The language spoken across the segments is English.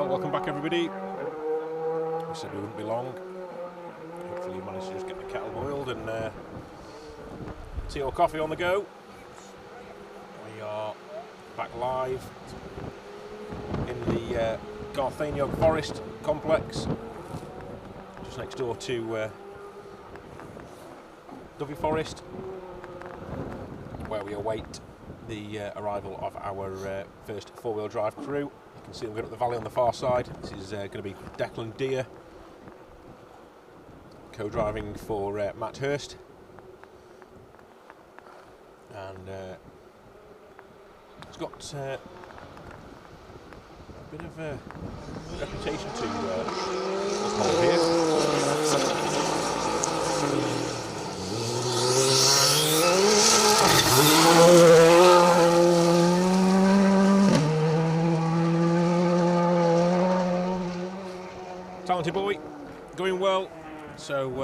welcome back everybody. We said we wouldn't be long. Hopefully you managed to just get the kettle boiled and tea or coffee on the go. We are back live in the Garthaniog Forest complex, just next door to Dovey Forest, where we await the arrival of our first four-wheel drive crew. You can see them going up the valley on the far side. This is going to be Declan Deer, co-driving for Matt Hurst, and it's got a bit of a reputation to uphold here. Talented boy, going well. So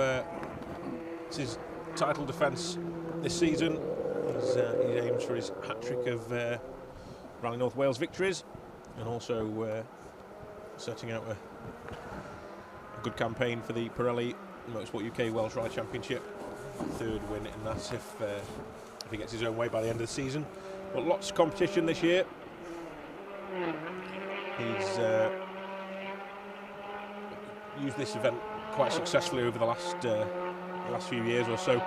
it's his title defence this season. He aims for his hat-trick of Rally North Wales victories, and also setting out a good campaign for the Pirelli Motorsport UK Welsh Rally Championship. Third win in that if he gets his own way by the end of the season. But lots of competition this year. He's used this event quite successfully over the last few years or so.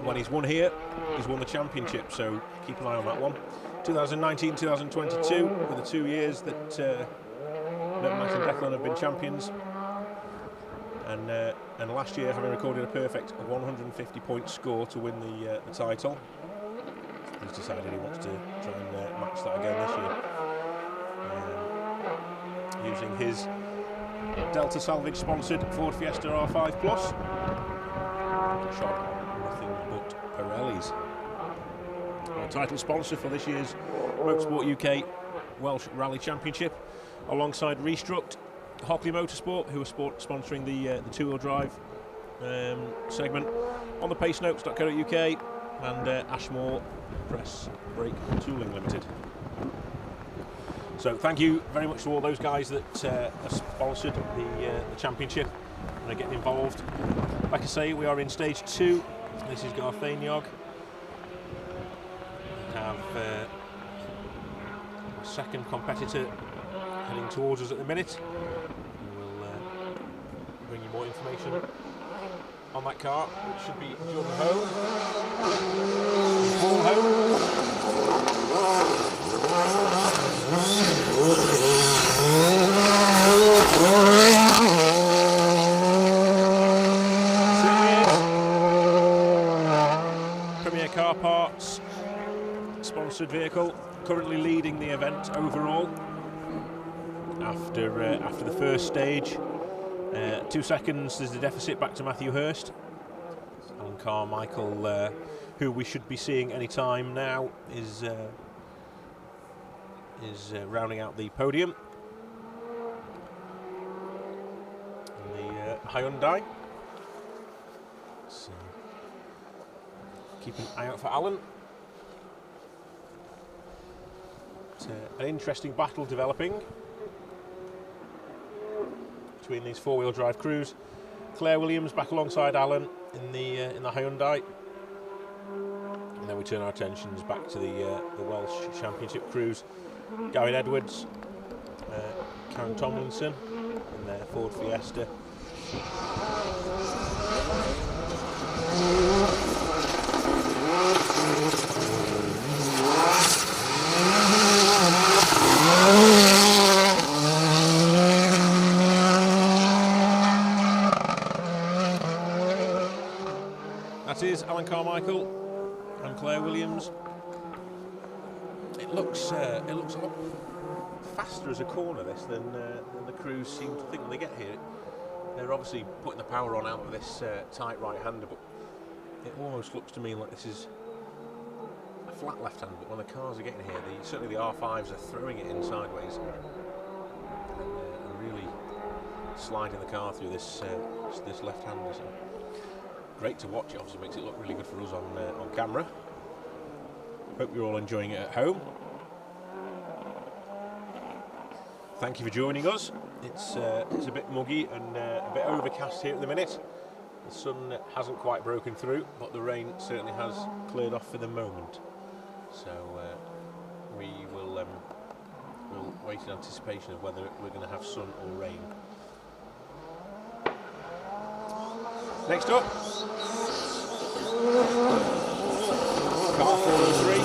When he's won here, he's won the championship, so keep an eye on that one. 2019, 2022 were the 2 years that Matt and Declan have been champions, and last year, having recorded a perfect 150-point score to win the title, he's decided he wants to try and match that again this year, using his Delta Salvage sponsored Ford Fiesta R5 Plus, shot on nothing but Pirellis. Our title sponsor for this year's Motorsport UK Welsh Rally Championship, alongside Restruct, Hockley Motorsport, who are sponsoring the two-wheel drive segment, on the pacenotes.co.uk, and Ashmore Press Brake Tooling Limited. So thank you very much to all those guys that have sponsored the championship and are getting involved. Like I say, we are in stage 2. This is Garthaniog. We have a second competitor heading towards us at the minute. We'll bring you more information on that car, which should be Jordan Home. Paul Home. Premier Car Parts sponsored vehicle, currently leading the event overall after the first stage. 2 seconds, there's a deficit back to Matthew Hurst. Alan Carmichael, who we should be seeing any time now, is rounding out the podium. And the Hyundai. So keep an eye out for Alan. It's an interesting battle developing between these four-wheel drive crews. Claire Williams back alongside Alan in the Hyundai, and then we turn our attentions back to the Welsh Championship crews. Gavin Edwards, Karen Tomlinson in their Ford Fiesta. That is Alan Carmichael and Claire Williams. It looks a lot faster as a corner, this, than the crews seem to think when they get here. They're obviously putting the power on out of this tight right-hander, but it almost looks to me like this is a flat left-hander. But when the cars are getting here, certainly the R5s are throwing it in sideways and really sliding the car through this left-hander. So great to watch. It obviously makes it look really good for us on camera. Hope you're all enjoying it at home. thank you for joining us. It's a bit muggy and a bit overcast here at the minute. The sun hasn't quite broken through, but the rain certainly has cleared off for the moment. So we will we'll wait in anticipation of whether we're going to have sun or rain. Next up, car 403.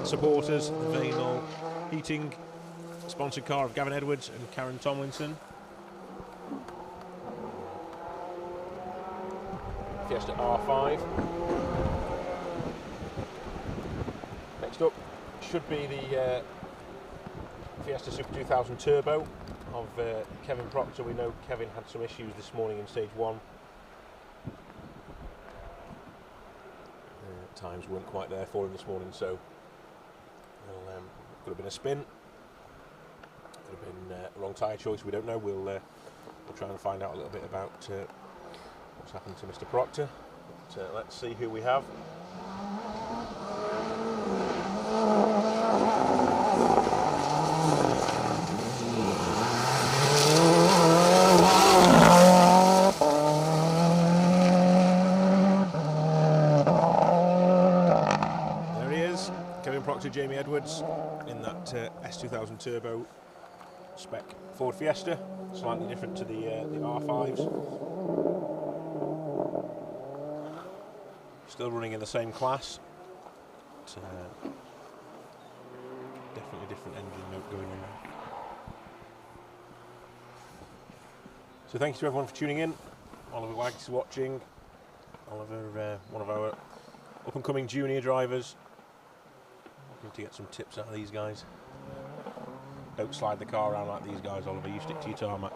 Supporters, the Veinol Heating, sponsored car of Gavin Edwards and Karen Tomlinson. Fiesta R5. Next up should be the Fiesta Super 2000 Turbo of Kevin Proctor. We know Kevin had some issues this morning in stage 1. Times weren't quite there for him this morning, so could have been a spin, could have been a wrong tyre choice, we don't know. We'll try and find out a little bit about what's happened to Mr. Proctor. But, let's see who we have. Jamie Edwards in that S2000 Turbo spec Ford Fiesta, slightly different to the R5s. Still running in the same class, but definitely different engine note going on there. So thank you to everyone for tuning in. Oliver Wags is watching. Oliver, one of our up-and-coming junior drivers. To get some tips out of these guys. Don't slide the car around like these guys, Oliver. You stick to your tarmac.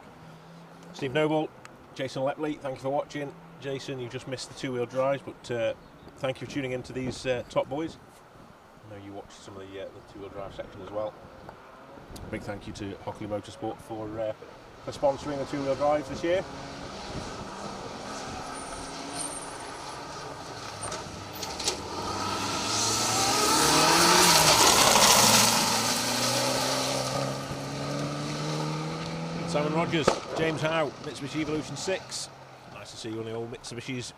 Steve Noble, Jason Lepley, thank you for watching. Jason, you just missed the two-wheel drives, but thank you for tuning in to these top boys. I know you watched some of the two-wheel drive section as well. Big thank you to Hockley Motorsport for sponsoring the two-wheel drives this year. Simon Rogers, James Howe, Mitsubishi Evolution 6. Nice to see one of the old Mitsubishis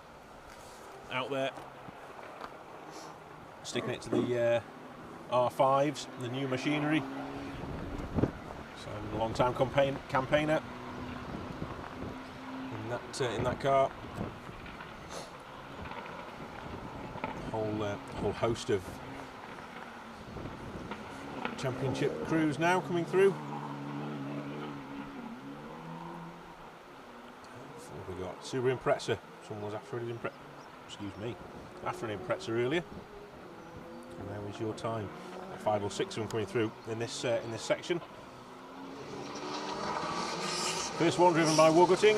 out there. Sticking it to the R5s, the new machinery. Simon, a long-time campaigner in that car. Whole host of championship crews now coming through. We got Subaru Impreza. Someone was after an after an Impreza earlier. And there was your time. 5 or 6 of them coming through in this section. First one driven by Woggutting.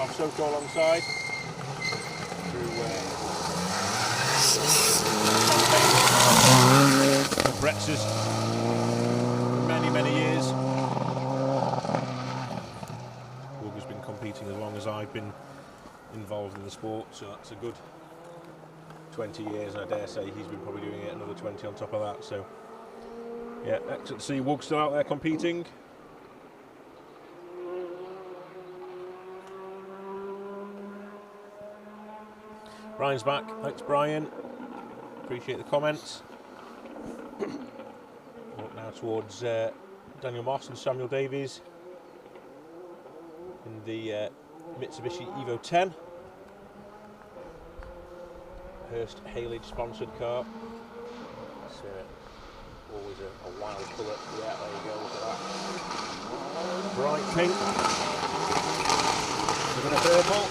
Of Soko alongside. Through Imprezas for many years. Competing as long as I've been involved in the sport, so that's a good 20 years, and I dare say he's been probably doing it another 20 on top of that. So yeah, excellent to see Woog still out there competing. Brian's back. Thanks, Brian. Appreciate the comments. Look now towards Daniel Moss and Samuel Davies in the Mitsubishi Evo 10. Hurst Haylage sponsored car. It's always a wild colour. Yeah, there you go, look at that. Bright pink. A bit of purple.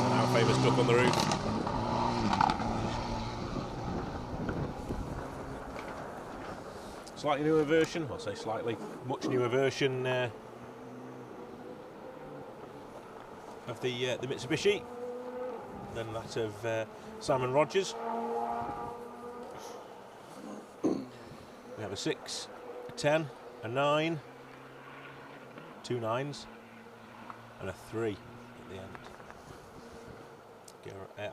And our famous duck on the roof. Slightly newer version, I'll say slightly, much newer version of the Mitsubishi than that of Simon Rogers. We have a 6, a 10, a 9, 2 9s, and a 3 at the end.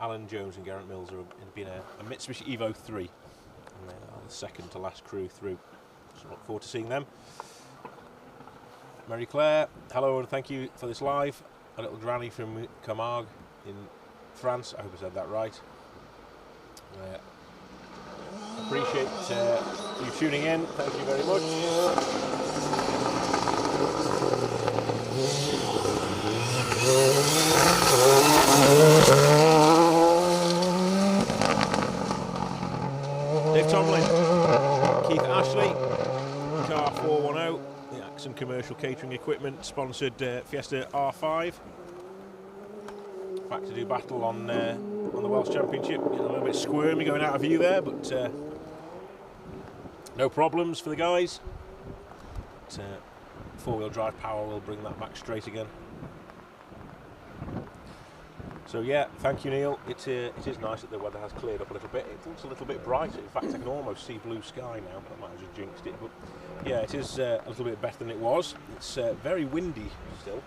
Alan Jones and Geraint Mills have been a Mitsubishi Evo 3, and they are the second to last crew through. So look forward to seeing them. Mary Claire, hello and thank you for this live. A little granny from Camargue in France. I hope I said that right. Appreciate you tuning in. Thank you very much. Dave Tomlin, Keith Ashley, Car 410, the Axon Commercial Catering Equipment sponsored Fiesta R5. Back to do battle on the Welsh Championship. A little bit squirmy going out of view there, but no problems for the guys. Four-wheel drive power will bring that back straight again. So yeah, thank you Neil. It is nice that the weather has cleared up a little bit. It looks a little bit brighter. In fact, I can almost see blue sky now. I might have just jinxed it, but yeah, it is a little bit better than it was. It's very windy still.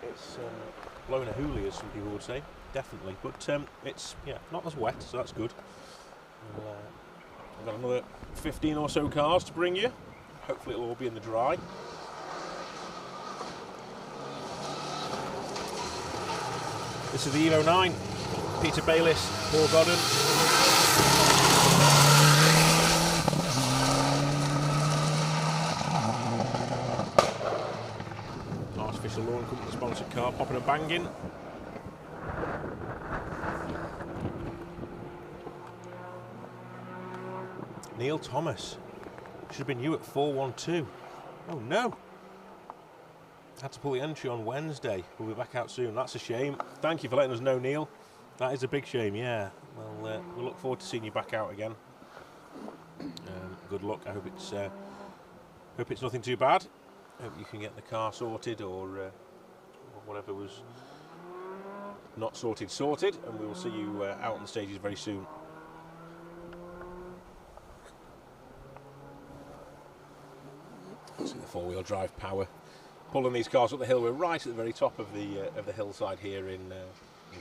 It's blowing a hoolie, as some people would say, definitely. But it's not as wet, so that's good. I've got another 15 or so cars to bring you. Hopefully it'll all be in the dry. This is the Evo 9. Peter Bayliss, Paul Godden. Artificial Lawn Company sponsored car, popping and banging. Neil Thomas. Should have been you at 412. Oh no. Had to pull the entry on Wednesday. We'll be back out soon. That's a shame. Thank you for letting us know, Neil. That is a big shame, yeah. Well, we'll look forward to seeing you back out again. Good luck. I hope it's nothing too bad. Hope you can get the car sorted or whatever was not sorted, and we will see you out on the stages very soon. See the four-wheel drive power pulling these cars up the hill. We're right at the very top of the hillside here in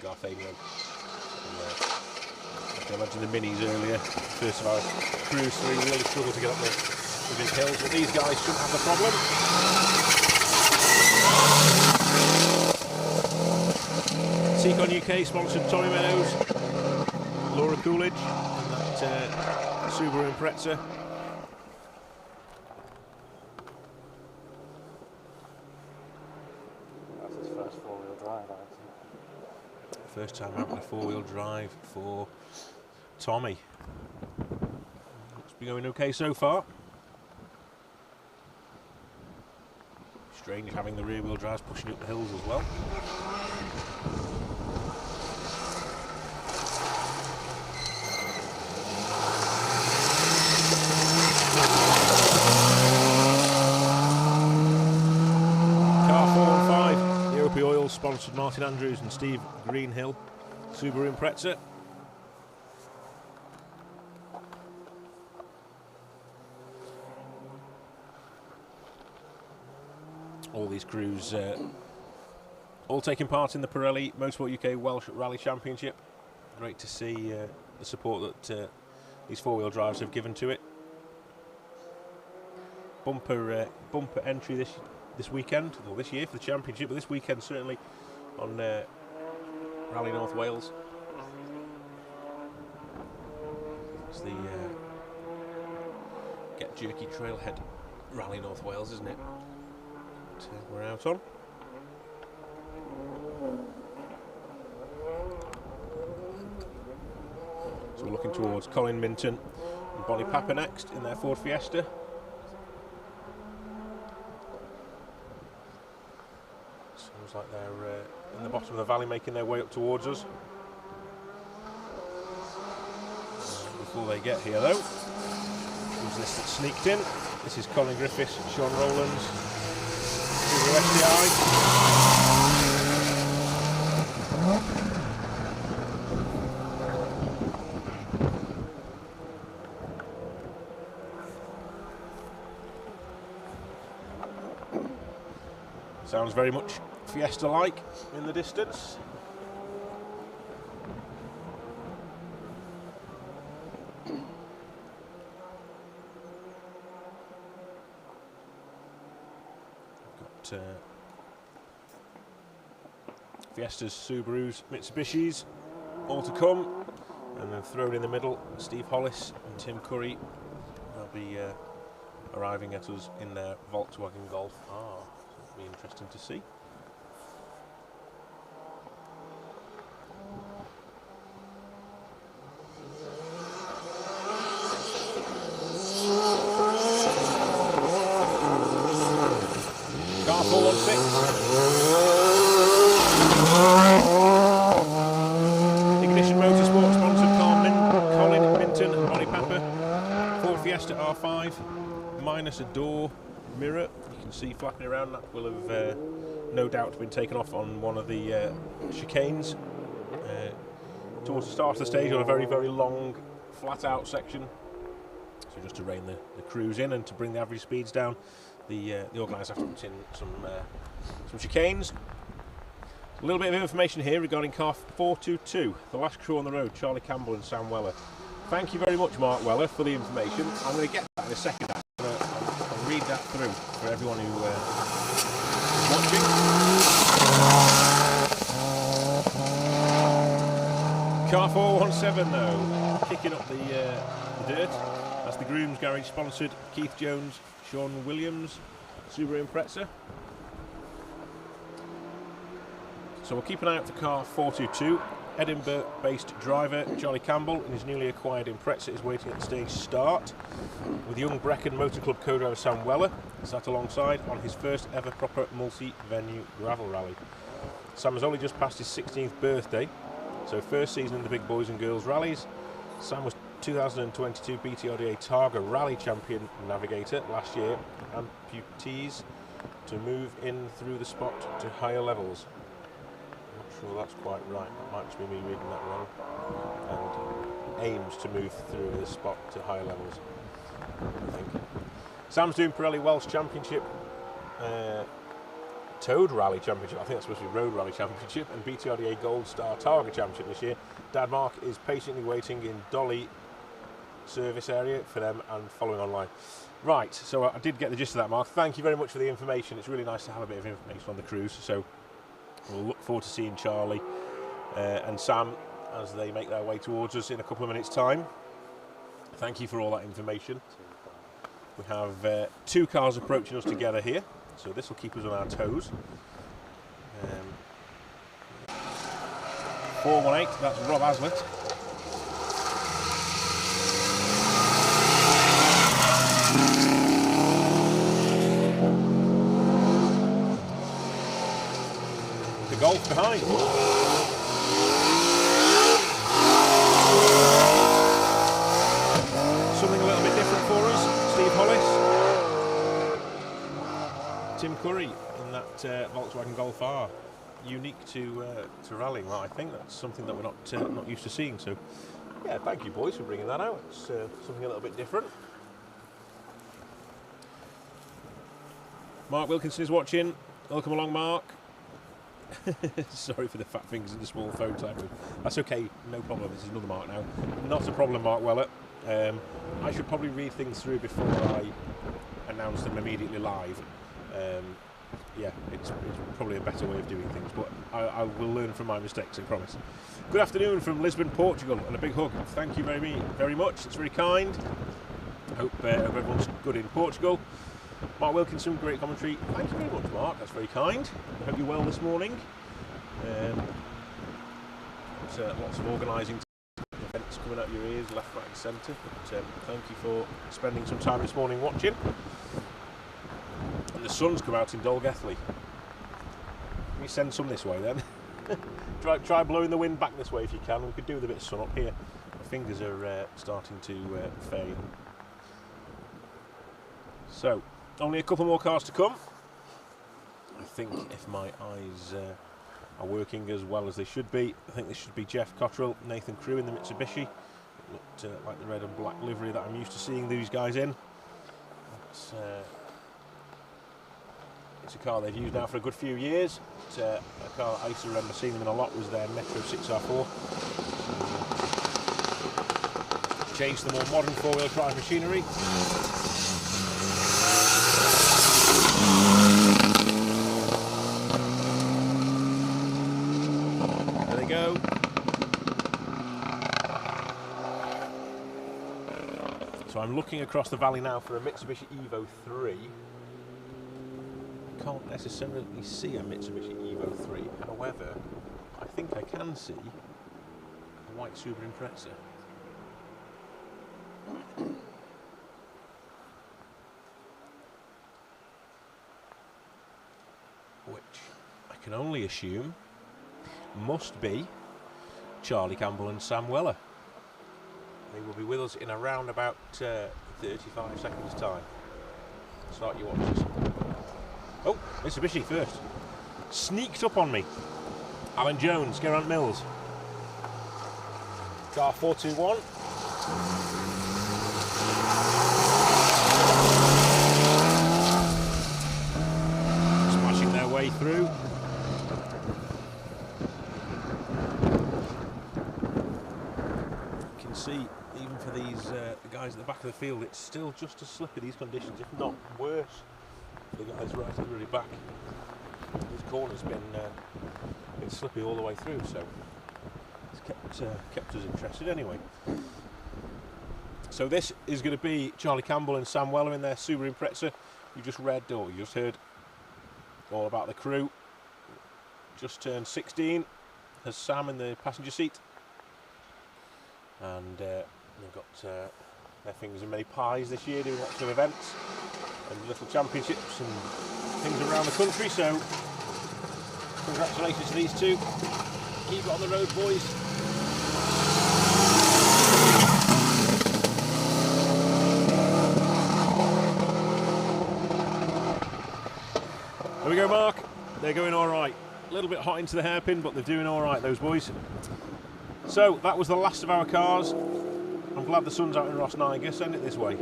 Garthamio. I mentioned the minis earlier. First of our cruise through, we really struggle to get up the big hills, but these guys shouldn't have the problem. Seacon UK sponsored Tommy Meadows, Laura Coolidge, and that Subaru Impreza. First time out with a four-wheel drive for Tommy. Looks to be going okay so far. Strange having the rear-wheel drives pushing up the hills as well. Sponsored Martin Andrews and Steve Greenhill, Subaru Impreza. All these crews all taking part in the Pirelli Motorsport UK Welsh Rally Championship. Great to see the support that these four-wheel drives have given to it. Bumper entry this weekend, or this year for the championship, but this weekend certainly on Rally North Wales. It's the Get Jerky Trailhead Rally North Wales, isn't it? That we're out on. So we're looking towards Colin Minton and Bonnie Papa next in their Ford Fiesta. Like they're in the bottom of the valley making their way up towards us. Before they get here though, who's this that sneaked in? This is Colin Griffiths, Sean Rowlands, Subaru STI. Sounds very much Fiesta-like in the distance. Got Fiestas, Subarus, Mitsubishis, all to come. And then thrown in the middle, Steve Hollis and Tim Curry. They'll be arriving at us in their Volkswagen Golf R. So it'll be interesting to see. Car 416. Ignition Motorsport sponsored Colin Minton and Bonnie Papa. Ford Fiesta R5 minus a door mirror. You can see flapping around. That will have no doubt been taken off on one of the chicanes towards the start of the stage on a very, very long flat out section. So just to rein the crews in and to bring the average speeds down, the organisers have to put in some chicanes. A little bit of information here regarding car 422, the last crew on the road, Charlie Campbell and Sam Weller. Thank you very much, Mark Weller, for the information. I'm going to get that in a second. I'll read that through for everyone who is watching. Car 417 though, kicking up the dirt. That's the Grooms Garage sponsored Keith Jones, Sean Williams, Subaru Impreza. So we'll keep an eye out for car 422. Edinburgh-based driver Charlie Campbell in his newly acquired Impreza is waiting at the stage start, with young Brecon Motor Club co-driver Sam Weller sat alongside on his first ever proper multi-venue gravel rally. Sam has only just passed his 16th birthday, so first season in the big boys and girls rallies. Sam was 2022 BTRDA Targa Rally Champion Navigator last year, amputees to move in through the spot to higher levels. I'm not sure that's quite right, that might just be me reading that wrong. And aims to move through the spot to higher levels, I think. Sam's doing Pirelli Welsh Championship, Toad Rally Championship, I think that's supposed to be Road Rally Championship, and BTRDA Gold Star Targa Championship this year. Dad Mark is patiently waiting in Dolly service area for them and following online. Right, so I did get the gist of that, Mark. Thank you very much for the information. It's really nice to have a bit of information on the crews. So we'll look forward to seeing Charlie and Sam as they make their way towards us in a couple of minutes' time. Thank you for all that information. We have two cars approaching us together here, so this will keep us on our toes. 418, that's Rob Aslett. The Golf behind. Something a little bit different for us. Steve Hollis, Tim Curry in that Volkswagen Golf R. Unique to rallying. Well, I think that's something that we're not used to seeing. So, yeah, thank you, boys, for bringing that out. It's something a little bit different. Mark Wilkinson is watching. Welcome along, Mark. Sorry for the fat fingers and the small phone type. That's okay, no problem. This is another Mark now. Not a problem, Mark Weller. I should probably read things through before I announce them immediately live. Yeah, it's probably a better way of doing things, but I will learn from my mistakes, I promise. Good afternoon from Lisbon, Portugal, and a big hug. Thank you very much. It's very kind. Hope everyone's good in Portugal. Mark Wilkinson, great commentary. Thank you very much, Mark. That's very kind. I hope you're well this morning. Lots of organising events coming out your ears, left, right and centre. But thank you for spending some time this morning watching. And the sun's come out in Dolgethley. Let me send some this way then. try blowing the wind back this way if you can. We could do with a bit of sun up here. My fingers are starting to fade. So, only a couple more cars to come. I think if my eyes are working as well as they should be, I think this should be Jeff Cottrell, Nathan Crew in the Mitsubishi. It looked like the red and black livery that I'm used to seeing these guys in. It's a car they've used now for a good few years. It's a car I used to remember seeing them in a lot was their Metro 6R4. Changed to the more modern four-wheel drive machinery. There they go. So I'm looking across the valley now for a Mitsubishi Evo 3. Can't necessarily see a Mitsubishi Evo 3, however, I think I can see a white Subaru Impreza. Which I can only assume must be Charlie Campbell and Sam Weller. They will be with us in around about 35 seconds time. Start your watches. Oh, Mitsubishi first. Sneaked up on me. Alan Jones, Geraint Mills. Car 421. Smashing their way through. You can see, even for these the guys at the back of the field, it's still just as slippy these conditions, if not worse. The guys right at the really back. This corner's been slippy all the way through, so it's kept us interested anyway. So this is going to be Charlie Campbell and Sam Weller in their Subaru Impreza. You just read, or you just heard all about the crew. Just turned 16. Has Sam in the passenger seat, and they've got their fingers in many pies this year, doing lots of events and little championships and things around the country, so congratulations to these two. Keep it on the road, boys. There we go, Mark. They're going all right. A little bit hot into the hairpin, but they're doing all right, those boys. So that was the last of our cars. I'm glad the sun's out in Rossniger. Send it this way.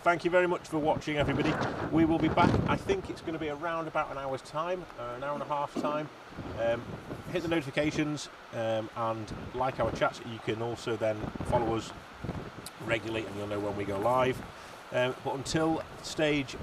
Thank you very much for watching, everybody. We will be back. I think it's going to be around about an hour's time, an hour and a half time. Hit the notifications and like our chats. You can also then follow us regularly and you'll know when we go live. But until stage